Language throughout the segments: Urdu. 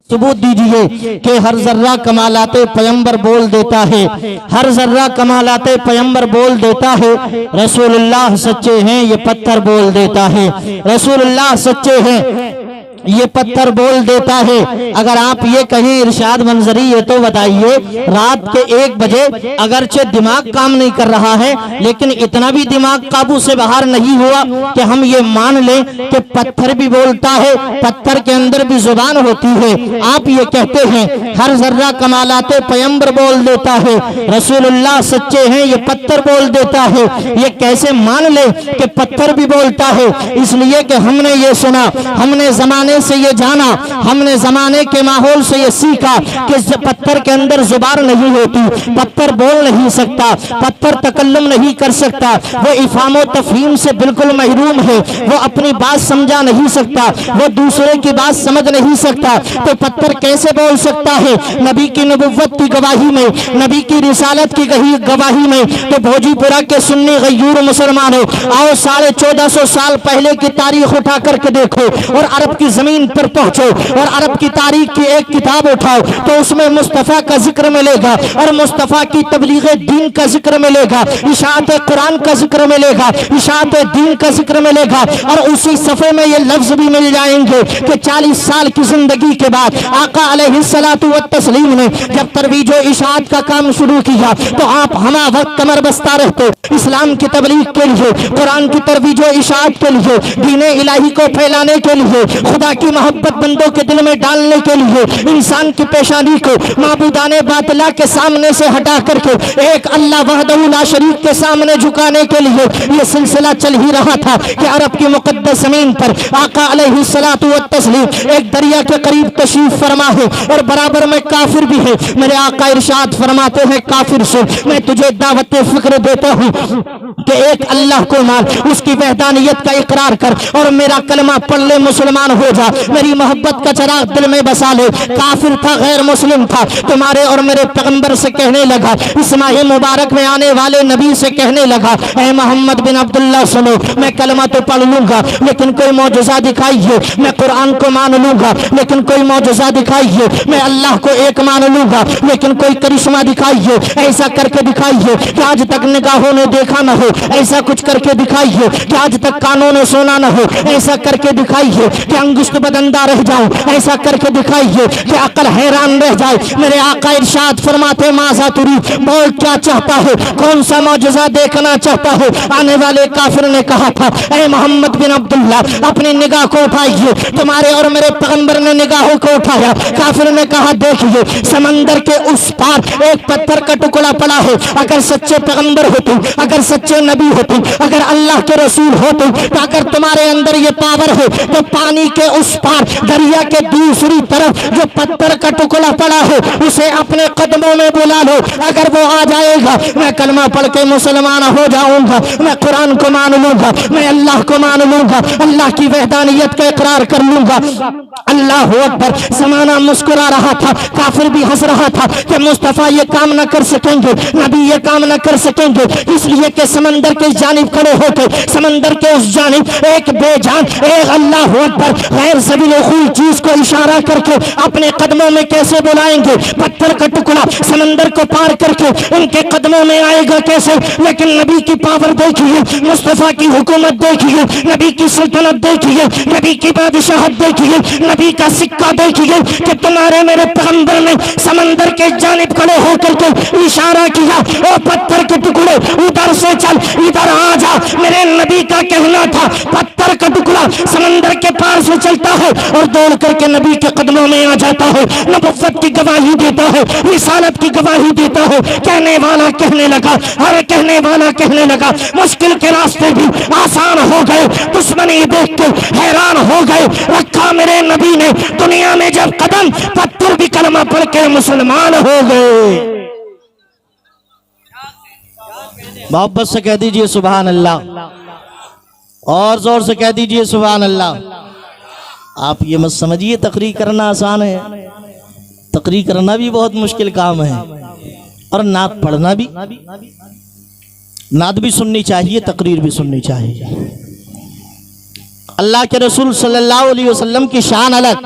ثبوت دیجئے کہ ہر ذرہ کمالات پیغمبر بول دیتا ہے، ہر ذرہ کمالات پیغمبر بول دیتا ہے۔ رسول اللہ سچے ہیں یہ پتھر بول دیتا ہے، رسول اللہ سچے ہیں یہ پتھر بول دیتا ہے۔ اگر آپ یہ کہیں ارشاد منظری یہ تو بتائیے رات کے 1 بجے اگرچہ دماغ کام نہیں کر رہا ہے لیکن اتنا بھی دماغ قابو سے باہر نہیں ہوا کہ ہم یہ مان لیں کہ پتھر بھی بولتا ہے، پتھر کے اندر بھی زبان ہوتی ہے۔ آپ یہ کہتے ہیں ہر ذرہ کمالات پیغمبر بول دیتا ہے، رسول اللہ سچے ہیں یہ پتھر بول دیتا ہے۔ یہ کیسے مان لیں کہ پتھر بھی بولتا ہے؟ اس لیے کہ ہم نے یہ سنا، ہم نے زمانے سے یہ جانا، ہم نے زمانے کے ماحول سے یہ سیکھا کہ پتھر کے اندر زبان نہیں ہوتی، پتھر بول نہیں سکتا، پتھر تکلم نہیں کر سکتا، وہ افہام و تفہیم سے بالکل محروم ہے، وہ اپنی بات سمجھا نہیں سکتا، وہ دوسرے کی بات سمجھ نہیں سکتا، تو پتھر کیسے بول سکتا ہے؟ نبی کی نبوت کی گواہی میں، نبی کی رسالت کی گواہی میں تو بھوجی پورا کے سنی غیور مسلمانوں آؤ 1450 سال پہلے کی تاریخ اٹھا کر کے دیکھو اور عرب کی زمین پر پہنچو اور عرب کی تاریخ کی ایک کتاب اٹھاؤ تو اس میں مصطفیٰ کا ذکر ملے گا اور مصطفیٰ کی تبلیغ دین کا ذکر ملے گا، اشاعت قرآن کا ذکر ملے گا، اشاعت دین کا ذکر ملے گا، اور اسی صفحے میں یہ لفظ بھی مل جائیں گے کہ 40 سال کی زندگی کے بعد آقا علیہ الصلاۃ والتسلیم نے جب ترویج و اشاعت کا کام شروع کیا تو آپ ہمہ وقت کمر بستہ رہتے اسلام کی تبلیغ کے لیے، قرآن کی ترویج و اشاعت کے لیے، دین الہی کو پھیلانے کے لیے، خدا کی محبت بندوں کے دل میں ڈالنے کے لیے، انسان کی پیشانی کو معبودان باطلا کے سامنے سے ہٹا کر کے ایک اللہ وحدہ لا شریک کے سامنے جھکانے کے لیے یہ سلسلہ چل ہی رہا تھا کہ عرب کی مقدس زمین پر آقا علیہ الصلاۃ والتسلیم ایک دریا کے قریب تشریف فرما ہے اور برابر میں کافر بھی ہے۔ میرے آقا ارشاد فرماتے ہیں کافر سے میں تجھے دعوت فکر دیتا ہوں کہ ایک اللہ کو مان، اس کی وحدانیت کا اقرار کر اور میرا کلمہ پڑھ لے، مسلمان ہو جا، میری محبت کا چراغ دل میں بسا لے۔ کافر تھا، غیر مسلم تھا، تمہارے اور میرے پیغمبر سے کہنے لگا، اس ماہ مبارک میں آنے والے نبی سے کہنے لگا اے محمد بن عبداللہ سنو، میں کلمہ تو پڑھ لوں گا لیکن کوئی معجزہ دکھائیے، میں قرآن کو مان لوں گا لیکن کوئی معجزہ دکھائیے، میں اللہ کو ایک مان لوں گا لیکن کوئی کرشمہ دکھائیے، ایسا کر کے دکھائیے کہ آج تک نگاہوں نے دیکھا نہ ہو، ایسا کچھ کر کے دکھائیے کہ آج تک کانوں نے سونا نہ ہو، ایسا کر کے دکھائیے کہ انگشت بدندہ رہ جاؤں، ایسا کر کے دکھائیے کہ عقل حیران رہ جائے۔ میرے آقا ارشاد فرماتے ماذا ترید، بول کیا چاہتا ہے، کون سا معجزہ دیکھنا چاہتا ہے؟ آنے والے کافر نے کہا تھا اے محمد بن عبداللہ اپنی نگاہ کو اٹھائیے، تمہارے اور میرے پیغمبر نے نگاہوں کو اٹھایا، کافر نے کہا دیکھیے سمندر کے اس پار ایک پتھر کا ٹکڑا پڑا ہے، اگر سچے پیغمبر ہوتے، اگر سچے نبی ہوتے، اگر اللہ کے رسول ہوتے تو اگر تمہارے اندر یہ پاور ہے تو پانی کے اس پار دریا کے دوسری طرف جو پتھر کا ٹکڑا پڑا ہے اسے اپنے قدموں میں بلا لو، اگر وہ آ جائے گا میں کلمہ پڑھ کے مسلمان ہو جاؤں گا، میں قرآن کو مان لوں گا، میں اللہ کو مان لوں گا، اللہ کی وحدانیت کا اقرار کر لوں گا۔ اللہ اکبر، زمانہ مسکرا رہا تھا، کافر بھی ہنس رہا تھا کہ مصطفیٰ یہ کام نہ کر سکیں گے، نبی یہ کام نہ کر سکیں گے، اس لیے کہ سمندر کے جانب کھڑے ہو کے سمندر کے اس جانب ایک بے جان ایک اللہ اکبر غیر ذلیل و خوی چیز کو اشارہ کر کے اپنے قدموں میں کیسے بلائیں گے؟ پتھر کا ٹکڑا سمندر کو پار کر کے ان کے قدموں میں آئے گا کیسے؟ لیکن نبی کی پاور دیکھیے، مصطفیٰ کی حکومت دیکھیے، نبی کی سلطنت دیکھیے، نبی کی بادشاہت دیکھیے، نبی کا سکہ دیکھیے کہ تمہارے میرے پیغمبر نے سمندر کے جانب کھڑے ہو کر کے اشارہ کیا او پتھر کے ٹکڑے ادھر سے چل، ادھر آ جا۔ میرے نبی کا کہنا تھا پتھر کا ٹکڑا سمندر کے پار سے چلتا ہے اور دوڑ کر کے نبی کے قدموں میں آ جاتا ہے، نبوت کی گواہی دیتا ہے، رسالت کی گواہی دیتا ہے۔ کہنے والا کہنے لگا، ہر کہنے والا کہنے لگا مشکل کے راستے بھی آسان ہو گئے، دشمنی دیکھ کے حیران ہو گئے، رکھا میرے نبی نے دنیا میں جب قدم، پتھر بھی کلمہ پڑھ کے مسلمان ہو گئے۔ محبت سے کہہ دیجئے سبحان اللہ، اور زور سے کہہ دیجئے سبحان اللہ۔ آپ یہ مت سمجھیے تقریر کرنا آسان ہے، تقریر کرنا بھی بہت مشکل کام ہے، اور نعت پڑھنا بھی، نعت بھی سننی چاہیے، تقریر بھی سننی چاہیے۔ اللہ کے رسول صلی اللہ علیہ وسلم کی شان الگ،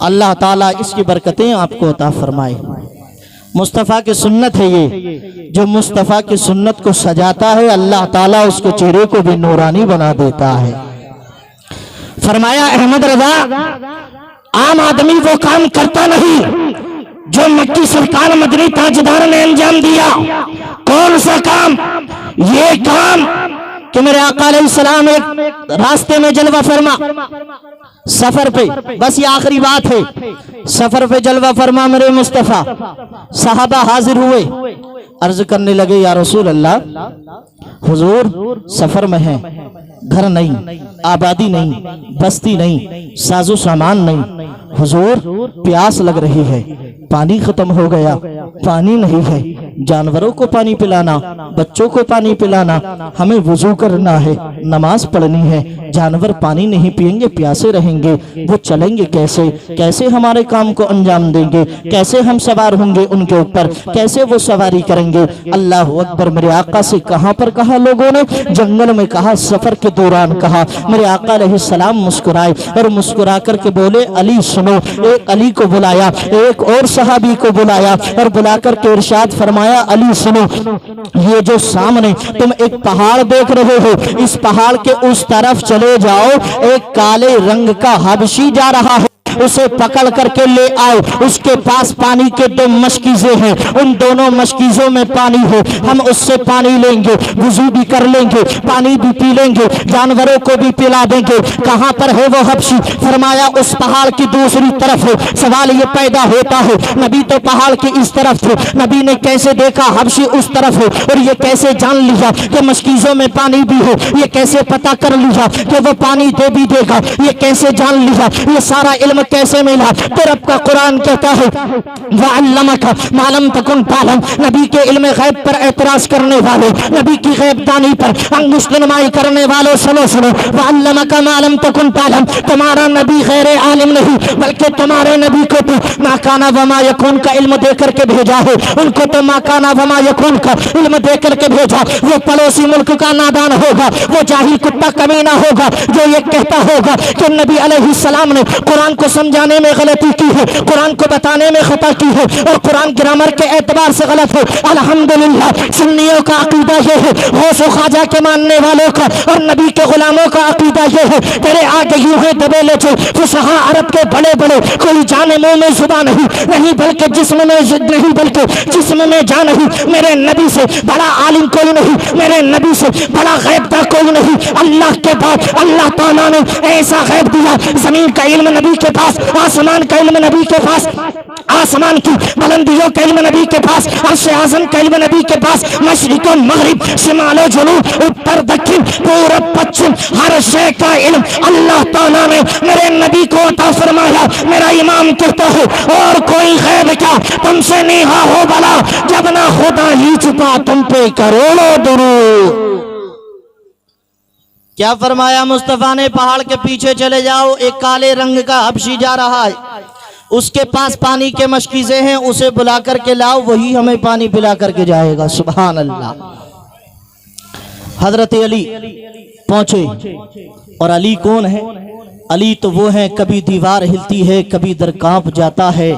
اللہ تعالیٰ اس کی برکتیں آپ کو عطا فرمائے۔ مصطفیٰ کی سنت ہے یہ، جو مصطفیٰ کی سنت کو سجاتا ہے اللہ تعالیٰ اس کے چہرے کو بھی نورانی بنا دیتا ہے۔ فرمایا احمد رضا عام آدمی وہ کام کرتا نہیں جو مکی سلطان مدنی تاجدار نے انجام دیا۔ کون سا کام؟ یہ کام کہ میرے آقا علیہ السلام ایک راستے میں جلوہ فرما، سفر پہ، بس یہ آخری بات ہے، سفر پہ جلوہ فرما میرے مصطفیٰ، صحابہ حاضر ہوئے، عرض کرنے لگے یا رسول اللہ حضور سفر میں ہیں، گھر نہیں، آبادی نہیں، بستی نہیں، ساز و سامان نہیں، حضور پیاس لگ رہی ہے، پانی ختم ہو گیا، پانی نہیں ہے، جانوروں کو پانی پلانا، بچوں کو پانی پلانا، ہمیں وضو کرنا ہے، نماز پڑھنی ہے، جانور پانی نہیں پئیں گے پیاسے رہیں گے، وہ چلیں گے کیسے؟ کیسے ہمارے کام کو انجام دیں گے؟ کیسے ہم سوار ہوں گے ان کے اوپر؟ کیسے وہ سواری کریں گے؟ اللہ اکبر! میرے آقا سے کہاں پر کہا لوگوں نے؟ جنگل میں کہا، سفر کے دوران کہا۔ میرے آقا علیہ السلام مسکرائے اور مسکرا کر کے بولے علی سنو۔ ایک علی کو بلایا، ایک اور صحابی کو بلایا اور بلا کر کے ارشاد فرمایا علی سنو، یہ جو سامنے تم ایک پہاڑ دیکھ رہے ہو، اس پہاڑ کے اس طرف چلے جاؤ، ایک کالے رنگ کا حبشی جا رہا ہے، اسے پکڑ کر کے لے آؤ، اس کے پاس پانی کے 2 مشکیزیں ہیں، ان دونوں مشکیزوں میں پانی ہے، ہم اس سے پانی لیں گے، وضو بھی کر لیں گے، پانی بھی پی لیں گے، جانوروں کو بھی پلا دیں گے۔ کہاں پر ہے وہ حبشی؟ فرمایا اس پہاڑ کی دوسری طرف ہے۔ سوال یہ پیدا ہوتا ہے، نبی تو پہاڑ کی اس طرف تھے، نبی نے کیسے دیکھا حبشی اس طرف ہے، اور یہ کیسے جان لیا کہ مشکیزوں میں پانی بھی ہے؟ یہ کیسے پتا کر لیا کہ وہ پانی دے بھی دے گا؟ یہ کیسے جان لیا؟ یہ سارا علم کیسے ملا؟ تو رب کا قرآن کہتا ہے وَعَلَّمَكَ مَا لَمْ تَكُنْ تَعْلَمْ۔ نبی کے علم غیب پر اعتراض کرنے والوں، نبی کی غیب دانی پر انگشت نمائی کرنے والوں، سنو سنو، وَعَلَّمَكَ مَا لَمْ تَكُنْ تَعْلَمْ۔ تمہارا نبی غیر عالم نہیں، بلکہ تمہارے نبی کو تو مَا كَانَ وَمَا يَكُونُ کا علم دے کر کے بھیجا ہے، ان کو تو مَا كَانَ وَمَا يَكُونُ کا علم دے کر کے بھیجا۔ وہ پڑوسی ملک کا نادان ہوگا، وہ جاہل کتا کمینہ ہوگا جو یہ کہتا ہوگا کہ نبی علیہ السلام نے قرآن کو سمجھانے میں غلطی کی ہے، قرآن کو بتانے میں خطا کی ہے، اور قرآن گرامر کے اعتبار سے غلط ہے۔ الحمدللہ سنیوں کا عقیدہ یہ ہے، غوث و خواجہ کے ماننے والوں کا اور نبی کے غلاموں کا عقیدہ یہ ہے، تیرے آگے یوں ہیں دبے لچے فصحاء عرب کے بڑے بڑے، کوئی جان منہ میں زبان نہیں بلکہ جسم میں نہیں، بلکہ جسم میں جان نہیں۔ میرے نبی سے بڑا عالم کوئی نہیں، میرے نبی سے بڑا غیب داں کوئی نہیں۔ اللہ کے بعد اللہ تعالیٰ نے ایسا غیب دیا، زمین کا علم نبی کے پاس، آسمان کا علم نبی کے پاس، آسمان کی بلندیوں کا علم نبی کے پاس، عرش اعظم کا علم نبی کے پاس، مشرق و مغرب، شمال و جنوب، اتر دکن، پورب پچھم، ہر شے کا علم اللہ تعالیٰ نے میرے نبی کو عطا فرمایا۔ میرا امام کہتا ہے اور کوئی غیب کیا تم سے نیہا ہو بلا، جب نہ خدا ہی چھپا تم پہ کروڑوں درود۔ کیا فرمایا مصطفیٰ نے؟ پہاڑ کے پیچھے چلے جاؤ، ایک کالے رنگ کا حبشی جا رہا ہے، اس کے پاس پانی کے مشکیزیں ہیں، اسے بلا کر کے لاؤ، وہی ہمیں پانی پلا کر کے جائے گا۔ سبحان اللہ۔ حضرت علی پہنچے، اور علی کون ہے؟ علی تو وہ ہیں کبھی دیوار ہلتی ہے کبھی در کانپ جاتا ہے،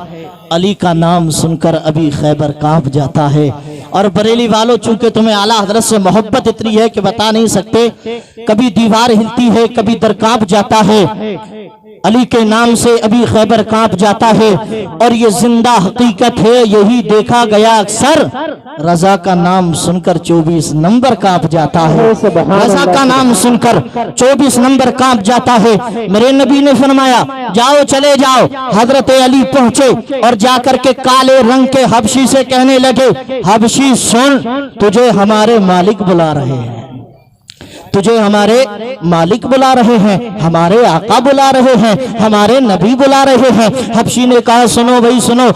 علی کا نام سن کر ابھی خیبر کانپ جاتا ہے۔ اور بریلی والوں چونکہ تمہیں اعلیٰ حضرت سے محبت اتنی ہے کہ بتا نہیں سکتے، کبھی دیوار ہلتی ہے کبھی در کانپ جاتا ہے، علی کے نام سے ابھی خیبر کانپ جاتا ہے، اور یہ زندہ حقیقت ہے، یہی دیکھا گیا اکثر، رضا کا نام سن کر 24 نمبر کانپ جاتا ہے، رضا کا نام سن کر 24 نمبر کانپ جاتا ہے۔ میرے نبی نے فرمایا جاؤ چلے جاؤ۔ حضرت علی پہنچے اور جا کر کے کالے رنگ کے حبشی سے کہنے لگے حبشی سن، تجھے ہمارے مالک بلا رہے ہیں، تجھے ہمارے مالک بلا رہے ہیں، ہمارے آقا بلا رہے ہیں، ہمارے نبی بلا رہے ہیں۔ حبشی نے کہا سنو بھائی سنو،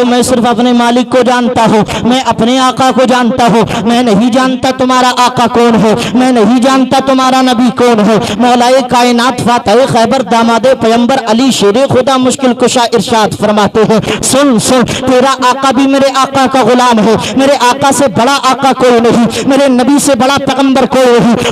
میں صرف اپنے مالک کو جانتا ہوں، میں اپنے آقا کو جانتا ہوں، میں نہیں جانتا تمہارا آقا کون ہے، میں نہیں جانتا تمہارا نبی کون ہے۔ مولا کائنات فاتح خیبر داماد پیمبر علی شیر خدا مشکل کشا ارشاد فرماتے ہیں سن سن، تیرا آقا بھی میرے آقا کا غلام ہے، میرے آقا سے بڑا آقا کوئی نہیں، میرے نبی سے بڑا پیغمبر کوئی نہیں،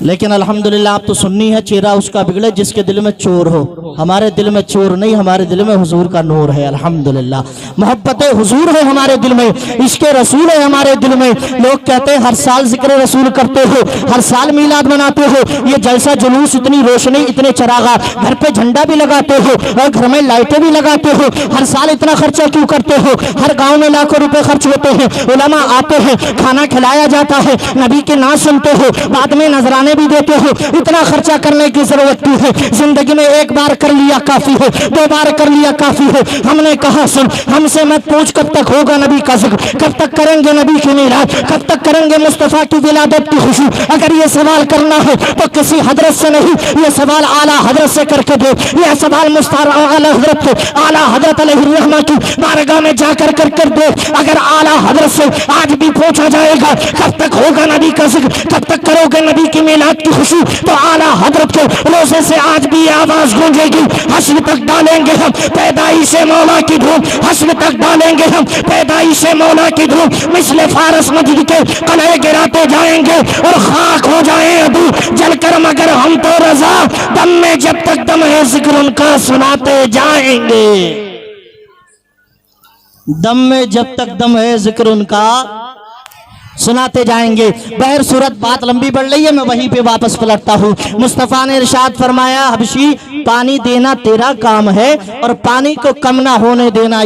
لیکن الحمدللہ آپ تو سنی ہے چہرہ اس کا بگڑے جس کے دل میں چور ہو. ہمارے دل میں چور نہیں, ہمارے دل میں حضور کا نور ہے. الحمدللہ محبت حضور ہے ہمارے دل میں, عشق رسول ہے ہمارے دل میں. لوگ کہتے ہیں ہر سال ذکر رسول کرتے ہو, ہر سال میلاد مناتے ہو, یہ جلسہ جلوس, اتنی روشنی, اتنے چراغات, گھر پہ جھنڈا بھی لگاتے ہو اور گھر میں لائٹیں بھی لگاتے ہو, ہر سال اتنا خرچہ کیوں کرتے ہو؟ ہر گاؤں میں لاکھوں روپے خرچ ہوتے ہیں, علماء آتے ہیں, کھانا کھلایا جاتا ہے, نبی کے نام سنتے ہو, بعد میں نذرانے بھی دیتے ہو. اتنا خرچہ کرنے کی ضرورت کیوں ہے؟ زندگی میں ایک بار کر لیا کافی ہے, 2 بار کر لیا کافی ہے. ہم نے کہا سن, ہم سے مت پوچھ کب تک ہوگا نبی کا ذکر, کب تک کریں گے نبی کی میلاد, کب تک کریں گے مصطفیٰ کی ولادت کی خوشی. اگر یہ سوال کرنا ہے تو کسی حضرت سے نہیں, یہ سوال اعلیٰ حضرت سے کر کے دو. یہ سوال مستعار اعلیٰ حضرت کو, اعلیٰ حضرت علیہ الرحمہ کی بارگاہ میں جا کر دو. اگر اعلیٰ حضرت سے آج بھی پوچھا جائے گا کب تک ہوگا نبی کا ذکر, کب تک کرو گے نبی کی میلاد کی خوشی, تو اعلیٰ حضرت کے روزے سے آج بھی یہ آواز گونجے گی, حشر تک ڈالیں گے ہم پیدائش مولا کی دھوم, حشر تک ڈالیں گے ہم پیدائش مولا کی دھوم. مثل فارس مجد کے قلعے گراتے جائیں گے اور خاک ہو جائیں ابو جل کر, مگر ہم تو رضا, دم میں جب تک دم ہے ذکر ان کا سناتے جائیں گے. دم میں جب تک دم ہے ذکر ان کا سناتے جائیں گے. بہر صورت بات لمبی بڑھ رہی ہے, میں وہیں پہ واپس پلٹتا ہوں. مصطفیٰ نے ارشاد فرمایا حبشی پانی دینا تیرا کام ہے اور پانی کو کم نہ ہونے دینا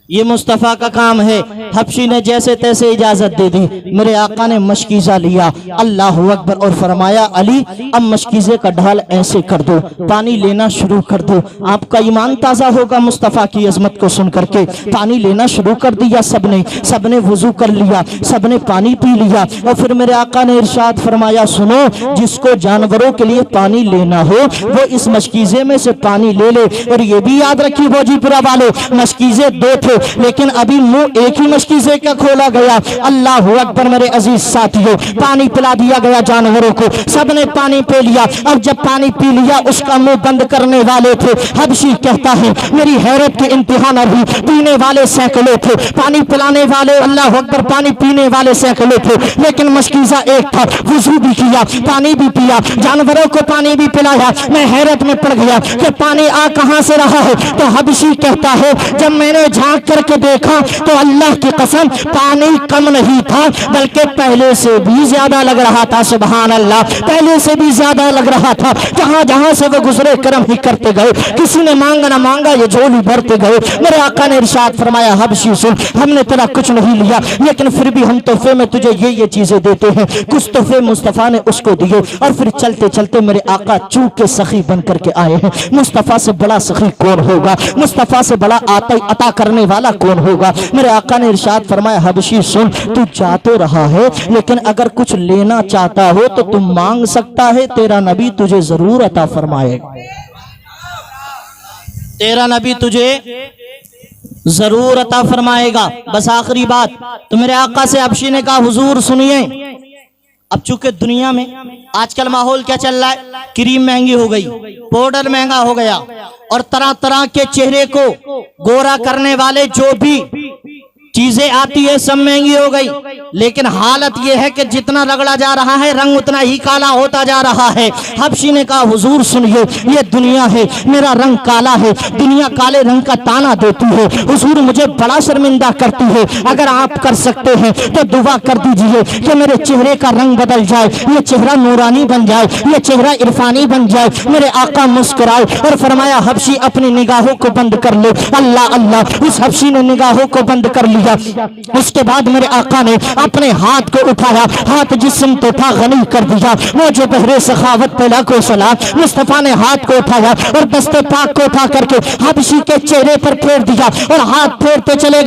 یہ مصطفیٰ کا کام ہے. حبشی نے جیسے تیسے اجازت دے دی. میرے آقا نے مشکیزہ لیا, اللہ اکبر, اور فرمایا علی اب مشکیزے کا ڈھال ایسے کر دو, پانی لینا شروع کر دو. آپ کا ایمان تازہ ہوگا مصطفیٰ کی عظمت کو سن کر کے. پانی لینا شروع کر دیا سب نے وضو کر لیا, سب نے پانی پی لیا. اور پھر میرے آقا نے ارشاد فرمایا سنو, جس کو جانوروں کے لیے پانی لینا ہو وہ اس مشکیزے میں سے پانی لے لے. اور یہ بھی یاد رکھی بوجی پورا والو, مشکیزے 2 تھے لیکن ابھی منہ ایک ہی مشکیزے کا کھولا گیا. اللہ اکبر میرے عزیز ساتھیوں, پانی پلا دیا گیا جانوروں کو, سب نے پانی پی لیا. اور جب پانی پی لیا اس کا منہ بند کرنے والے تھے. حبشی کہتا ہے میری حیرت کی انتہا نہ رہی, پینے والے سینکڑوں تھے, پانی پلانے والے اللہ اکبر پانی پینے والے سینکڑوں تھے, لیکن مشکیزہ ایک تھا. وضو بھی کیا, پانی بھی پیا, جانوروں کو پانی بھی پلایا. میں حیرت میں پڑ گیا کہ پانی آ کہاں سے رہا ہے. تو حبشی کہتا ہے جب میں نے جھانک کر کے دیکھا تو اللہ کی قسم پانی کم نہیں تھا بلکہ پہلے سے بھی زیادہ لگ رہا تھا. سبحان اللہ, پہلے سے بھی زیادہ لگ رہا تھا. جہاں جہاں سے وہ گزرے کرم ہی کرتے گئے, کسی نے مانگا نہ مانگا یہ جھولی بھرتے گئے. میرے آقا نے ارشاد فرمایا حبشی سن, ہم نے تیرا کچھ نہیں لیا لیکن پھر بھی ہم تحفے میں تجھے یہ چیزیں دیتے ہیں. کچھ تحفے مصطفیٰ نے اس کو دیے اور پھر چلتے چلتے میرے آقا چوک کے سخی بن کر کے آئے ہیں. مصطفیٰ سے بڑا سخی کون ہوگا, مصطفیٰ سے بڑا عطا کرنے والا کون ہوگا. میرے آقا نے ارشاد فرمایا حبشی سن, تو جا تو رہا ہے لیکن اگر کچھ لینا چاہتا ہو تو تم مانگ سکتا ہے, تیرا نبی تجھے ضرور عطا فرمائے گا, تیرا نبی تجھے ضرور عطا فرمائے گا. بس آخری بات, تو میرے آقا سے حبشی نے کہا حضور سنیے, اب چونکہ دنیا میں آج کل ماحول کیا چل رہا ہے, کریم مہنگی ہو گئی, پاؤڈر مہنگا ہو گیا, اور طرح طرح کے چہرے کو گورا کرنے والے جو بھی چیزیں آتی ہے سب مہنگی ہو گئی. لیکن حالت یہ ہے کہ جتنا رگڑا جا رہا ہے رنگ اتنا ہی کالا ہوتا جا رہا ہے. حبشی نے کہا حضور سنیے, یہ دنیا ہے, میرا رنگ کالا ہے, دنیا کالے رنگ کا تانا دیتی ہے, حضور مجھے بڑا شرمندہ کرتی ہے. اگر آپ کر سکتے ہیں تو دعا کر دیجئے کہ میرے چہرے کا رنگ بدل جائے, یہ چہرہ نورانی بن جائے, یہ چہرہ عرفانی بن جائے. میرے آقا مسکرائے اور فرمایا حبشی اپنی نگاہوں کو بند کر لو. اللہ اللہ, اس حبشی نے نگاہوں کو بند کر لیا. اس کے بعد میرے آقا نے اپنے ہاتھ کو اٹھایا, ہاتھ جسم تو تھا غنی کر دیا, وہ جو بہرے سخاوت پہ لاکھوں سلام. مصطفیٰ نے ہاتھ کو اٹھایا اور دست پاک کو اٹھا کر کے حبشی کے چہرے پر پھیر دیا اور ہاتھ پھیرتے چلے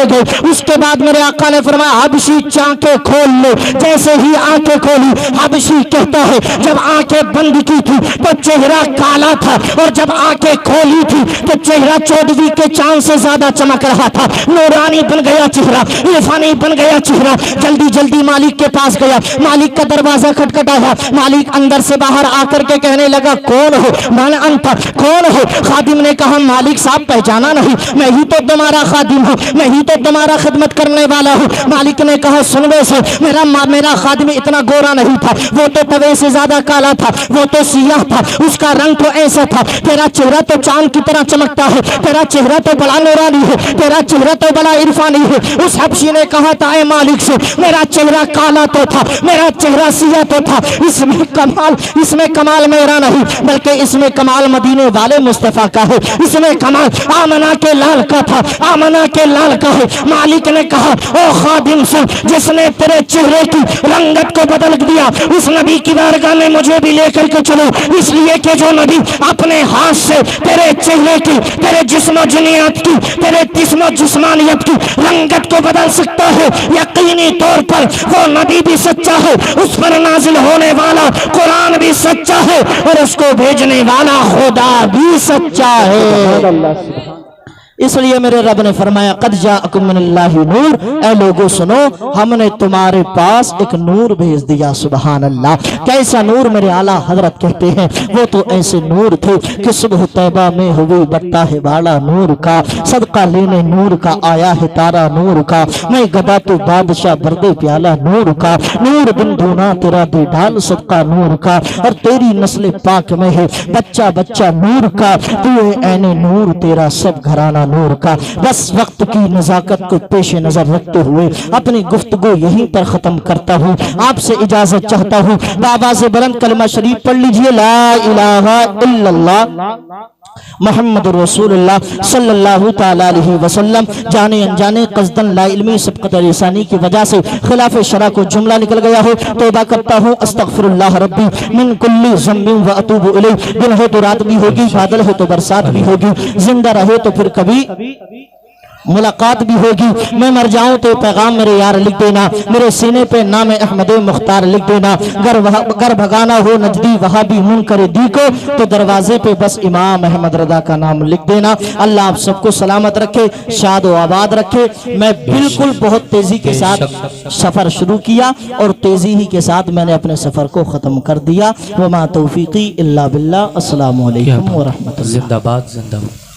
گئے. اس کے بعد میرے آقا نے فرمایا حبشی آنکھیں کھول لو. جیسے ہی آنکھیں کھولی, حبشی کہتا ہے جب آنکھیں بند کی تھی تو چہرہ کالا تھا, اور جب آنکھیں کھولی تھی تو چہرہ 14 کے چاند سے زیادہ چمک رہا تھا, نور نورانی بن گیا چہرہ، عرفانی بن گیا چہرہ، جلدی جلدی مالک کے پاس گیا، مالک کا دروازہ کھٹکھٹایا، مالک اندر سے باہر آ کر کے کہنے لگا کون ہو؟ من انت، کون ہو؟ خادم نے کہا مالک صاحب پہچانا نہیں، میں ہی تو تمہارا خادم ہوں، میں ہی تو تمہارا خدمت کرنے والا ہوں۔ مالک نے کہا سنوے سے میرا خادم اتنا گورا نہیں تھا، وہ تو توے سے زیادہ کالا تھا، وہ تو سیاہ تھا، اس کا رنگ تو ایسا تھا، تیرا چہرہ تو چاند کی طرح چمکتا ہے، تیرا چہرہ تو بڑا نورانی ہے، تیرا چہرہ تو بڑا عرفانی ہے۔ اس حبشی نے کہا تھا اے مالک سے میرا چہرہ کالا تو تھا، میرا چہرہ سیاہ تو تھا، اس میں کمال میرا نہیں بلکہ اس میں کمال مدینے والے مصطفیٰ کا ہے، اس میں کمال آمنہ کے لال کا تھا، آمنہ کے لال کا ہے۔ مالک نے کہا او خادم سے جس نے تیرے چہرے کی رنگت کو بدل دیا اس نبی کی بارگاہ میں مجھے بھی لے کر کے چلو، اس لیے کہ جو نبی اپنے ہاتھ سے تیرے چہرے کی، تیرے جسم و جنیات کی، تیرے جسم و جسمانیت کی رنگت کو بدل سکتا ہے، یقینی طور پر وہ نبی بھی سچا ہے، اس پر نازل ہونے والا قرآن بھی سچا ہے، اور اس کو بھیجنے والا خدا بھی سچا ہے۔ اس لیے میرے رب نے فرمایا قد جاءکم من اللہ نور، اے لوگو سنو ہم نے تمہارے پاس ایک نور بھیج دیا۔ سبحان اللہ، کیسا نور؟ میرے اعلیٰ حضرت کہتے ہیں وہ تو ایسے نور تھے کہ صبح طیبہ میں ہوئی بٹا ہے باڑا نور کا، صدقہ لینے نور کا آیا ہے تارا نور کا، میں گدا تو بادشاہ بردے پیالہ نور کا، نور بن دھونا تیرا دے ڈال صدقہ نور کا، اور تیری نسل پاک میں ہے بچہ بچہ نور کا، تو عین نور تیرا سب گھرانہ نور کا۔ بس وقت کی نزاکت کو پیش نظر رکھتے ہوئے اپنی گفتگو یہیں پر ختم کرتا ہوں، آپ سے اجازت چاہتا ہوں، بابا سے بلند کلمہ شریف پڑھ لیجئے، لا الہ الا اللہ محمد رسول اللہ صلی اللہ تعالی علیہ وسلم۔ جانے انجانے قصدن لا علمی سبقت لسانی کی وجہ سے خلاف شرع کو جملہ نکل گیا ہو، توبہ کرتا ہوں، استغفر اللہ ربی من کل ذنب و اتوب الیہ۔ دن ہو تو رات بھی ہوگی، بادل ہو تو برسات بھی ہوگی، زندہ رہے تو پھر کبھی ملاقات بھی ہوگی، میں مر جاؤں تو پیغام میرے یار لکھ دینا، میرے سینے پہ نام احمد مختار لکھ دینا، گر بھگانا ہو نجدی وہابی منکر دی کو تو دروازے پہ بس امام احمد رضا کا نام لکھ دینا۔ اللہ آپ سب کو سلامت رکھے، شاد و آباد رکھے۔ میں بالکل بہت تیزی کے ساتھ سفر شروع کیا اور تیزی ہی کے ساتھ میں نے اپنے سفر کو ختم کر دیا۔ وما توفیقی الا باللہ۔ السلام علیکم ورحمۃ اللہ۔ زندہ باد، زندہ باد۔